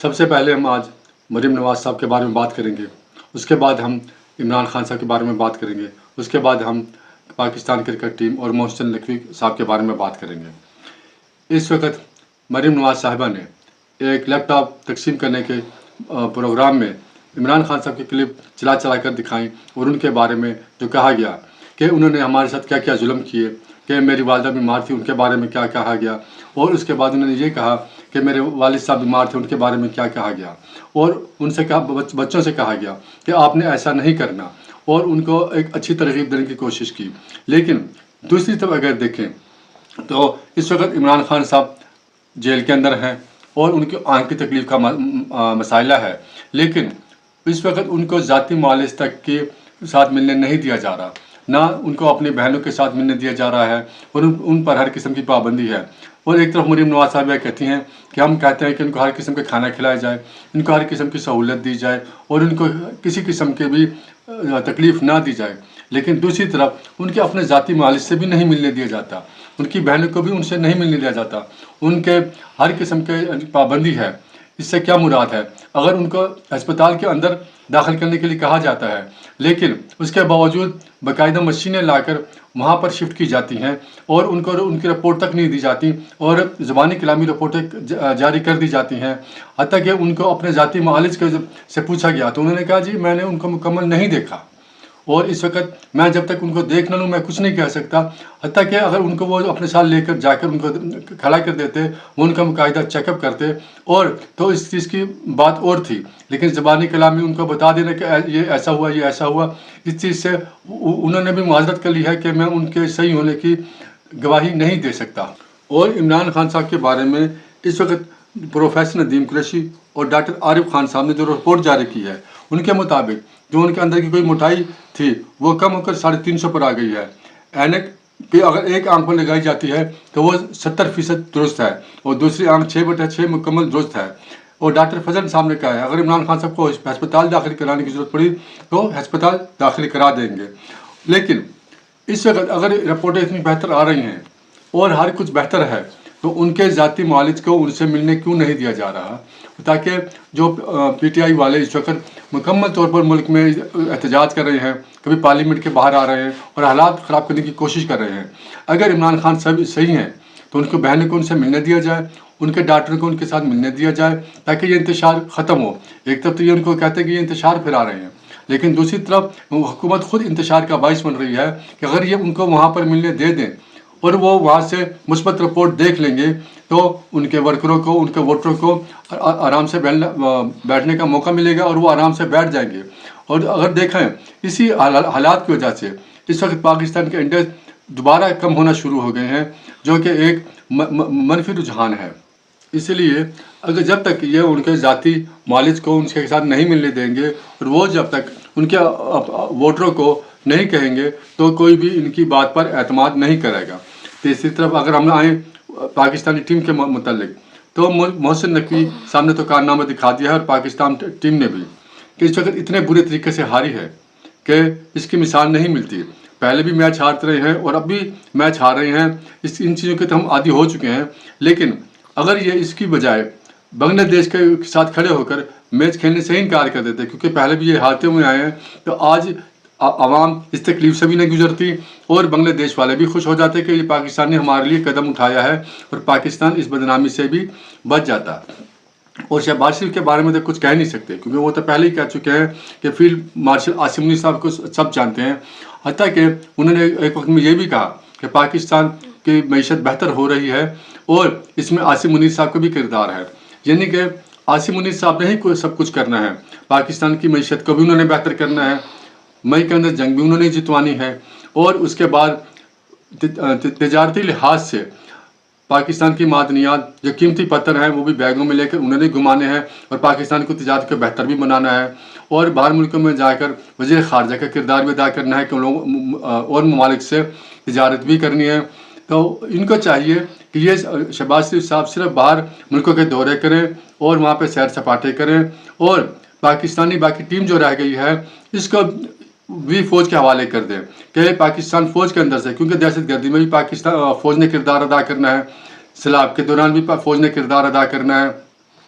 سب سے پہلے ہم آج مریم نواز صاحب کے بارے میں بات کریں گے، اس کے بعد ہم عمران خان صاحب کے بارے میں بات کریں گے، اس کے بعد ہم پاکستان کرکٹ ٹیم اور محسن نقوی صاحب کے بارے میں بات کریں گے۔ اس وقت مریم نواز صاحبہ نے ایک لیپ ٹاپ تقسیم کرنے کے پروگرام میں عمران خان صاحب کی کلپ چلا کر دکھائیں اور ان کے بارے میں جو کہا گیا کہ انہوں نے ہمارے ساتھ کیا کیا ظلم کیے، کہ میری والدہ بیمار تھی ان کے بارے میں کیا کہا گیا، اور اس کے بعد انہوں نے یہ کہا کہ میرے والد صاحب بیمار تھے ان کے بارے میں کیا کہا گیا، اور ان سے بچوں سے کہا گیا کہ آپ نے ایسا نہیں کرنا، اور ان کو ایک اچھی ترغیب دینے کی کوشش کی۔ لیکن دوسری طرف اگر دیکھیں تو اس وقت عمران خان صاحب جیل کے اندر ہیں اور ان کی آنکھ کی تکلیف کا مسئلہ ہے، لیکن اس وقت ان کو ذاتی معالج تک کے ساتھ ملنے نہیں دیا جا رہا، نہ ان کو اپنی بہنوں کے ساتھ ملنے دیا جا رہا ہے، اور ان پر ہر قسم کی پابندی ہے۔ اور ایک طرف مریم نواز صاحبہ کہتی ہیں کہ ہم کہتے ہیں کہ ان کو ہر قسم کا کھانا کھلایا جائے، ان کو ہر قسم کی سہولت دی جائے، اور ان کو کسی قسم کے بھی تکلیف نہ دی جائے، لیکن دوسری طرف ان کے اپنے ذاتی معالج سے بھی نہیں ملنے دیا جاتا، ان کی بہنوں کو بھی ان سے نہیں ملنے دیا جاتا، ان کے ہر قسم کے پابندی ہے۔ اس سے کیا مراد ہے؟ اگر ان کو ہسپتال کے اندر داخل کرنے کے لیے کہا جاتا ہے، لیکن اس کے باوجود باقاعدہ مشینیں لا کر وہاں پر شفٹ کی جاتی ہیں اور ان کو ان کی رپورٹ تک نہیں دی جاتی، اور زبانی کلامی رپورٹیں جاری کر دی جاتی ہیں، حتیٰ کہ ان کو اپنے ذاتی معالج سے پوچھا گیا تو انہوں نے کہا جی میں نے ان کو مکمل نہیں دیکھا، اور اس وقت میں جب تک ان کو دیکھ نہ لوں میں کچھ نہیں کہہ سکتا، حتیٰ کہ اگر ان کو وہ اپنے ساتھ لے کر جا کر ان کو کھڑا کر دیتے، وہ ان کا باقاعدہ چیک اپ کرتے، اور تو اس چیز کی بات اور تھی، لیکن زبانی کلام میں ان کو بتا دینا کہ یہ ایسا ہوا، یہ ایسا ہوا، اس چیز سے انہوں نے بھی معذرت کر لی ہے کہ میں ان کے صحیح ہونے کی گواہی نہیں دے سکتا۔ اور عمران خان صاحب کے بارے میں اس وقت پروفیسر ندیم قریشی اور ڈاکٹر عارف خان صاحب نے جو رپورٹ جاری کی ہے، ان کے مطابق جو ان کے اندر کی کوئی موٹائی تھی وہ کم ہو کر 350 پر آ گئی ہے۔ اینک کہ اگر ایک آنکھ پر لگائی جاتی ہے تو وہ 70% درست ہے، اور دوسری آنکھ 6/6 مکمل درست ہے۔ اور ڈاکٹر فضل صاحب نے کہا ہے اگر عمران خان صاحب کو ہسپتال داخل کرانے کی ضرورت پڑی تو ہسپتال داخل کرا دیں گے۔ لیکن اس وقت اگر رپورٹیں اتنی بہتر آ رہی ہیں اور ہر کچھ بہتر ہے تو ان کے ذاتی معالج کو ان سے ملنے کیوں نہیں دیا جا رہا، تاکہ جو پی ٹی آئی والے اس وقت مکمل طور پر ملک میں احتجاج کر رہے ہیں، کبھی پارلیمنٹ کے باہر آ رہے ہیں اور حالات خراب کرنے کی کوشش کر رہے ہیں، اگر عمران خان صاحب صحیح ہیں تو ان کو بہنوں کو ان سے ملنے دیا جائے، ان کے ڈاکٹر کو ان کے ساتھ ملنے دیا جائے، تاکہ یہ انتشار ختم ہو۔ ایک طرف تو یہ ان کو کہتے ہیں کہ یہ انتشار پھیلا رہے ہیں، لیکن دوسری طرف حکومت خود انتشار کا باعث بن رہی ہے کہ اگر یہ ان کو وہاں پر ملنے دے دیں اور وہ وہاں سے مثبت رپورٹ دیکھ لیں گے تو ان کے ورکروں کو، ان کے ووٹروں کو آرام سے بیٹھنے کا موقع ملے گا اور وہ آرام سے بیٹھ جائیں گے۔ اور اگر دیکھیں اسی حالات کی وجہ سے اس وقت پاکستان کے انڈیکس دوبارہ کم ہونا شروع ہو گئے ہیں، جو کہ ایک منفی رجحان ہے۔ اس لیے اگر جب تک یہ ان کے ذاتی معالج کو ان کے ساتھ نہیں ملنے دیں گے اور وہ جب تک ان کے ووٹروں کو نہیں کہیں گے تو کوئی بھی ان کی بات پر اعتماد نہیں کرے گا۔ تیسری طرف اگر ہم آئیں پاکستانی ٹیم کے متعلق تو محسن نقوی صاحب نے تو کارنامہ دکھا دیا ہے، اور پاکستان ٹیم نے بھی، کہ اس وقت اتنے برے طریقے سے ہاری ہے کہ اس کی مثال نہیں ملتی۔ پہلے بھی میچ ہارتے رہے ہیں اور اب بھی میچ ہار رہے ہیں، ان چیزوں کے تو ہم عادی ہو چکے ہیں، لیکن اگر یہ اس کی بجائے بنگلہ دیش کے ساتھ کھڑے ہو کر میچ کھیلنے سے ہی انکار کر دیتے، کیونکہ پہلے بھی یہ ہارتے ہوئے آئے ہیں، تو آج عوام اس تکلیف سے بھی نہیں گزرتی اور بنگلہ دیش والے بھی خوش ہو جاتے کہ یہ پاکستان نے ہمارے لیے قدم اٹھایا ہے، اور پاکستان اس بدنامی سے بھی بچ جاتا۔ اور شہباز شریف کے بارے میں تو کچھ کہہ نہیں سکتے، کیونکہ وہ تو پہلے ہی کہہ چکے ہیں کہ فیلڈ مارشل عاصم منیر صاحب کو سب جانتے ہیں، حتیٰ کہ انہوں نے ایک وقت میں یہ بھی کہا کہ پاکستان کی معیشت بہتر ہو رہی ہے اور اس میں عاصم منیر صاحب کا بھی کردار ہے، یعنی کہ عاصم منیر صاحب نے ہی سب کچھ کرنا ہے، پاکستان کی معیشت کو بھی انہوں نے بہتر کرنا ہے، مئی کے اندر جنگ بھی انہوں نے جتوانی ہے، اور اس کے بعد تجارتی لحاظ سے پاکستان کی معدنیات جو قیمتی پتھر ہیں وہ بھی بیگوں میں لے کر انہوں نے گھمانے ہیں، اور پاکستان کو تجارت کو بہتر بھی بنانا ہے، اور باہر ملکوں میں جا کر وزیر خارجہ کا کردار بھی ادا کرنا ہے کہ ان لوگوں اور ممالک سے تجارت بھی کرنی ہے۔ تو ان کو چاہیے کہ یہ شہباز شریف صاحب صرف باہر ملکوں کے دورے کریں اور وہاں پہ سیر سپاٹے کریں، اور پاکستانی باقی ٹیم جو رہ گئی ہے اس کو بھی فوج کے حوالے کر دیں کہ پاکستان فوج کے اندر سے، کیونکہ دہشت گردی میں بھی پاکستان فوج نے کردار ادا کرنا ہے، سیلاب کے دوران بھی فوج نے کردار ادا کرنا ہے،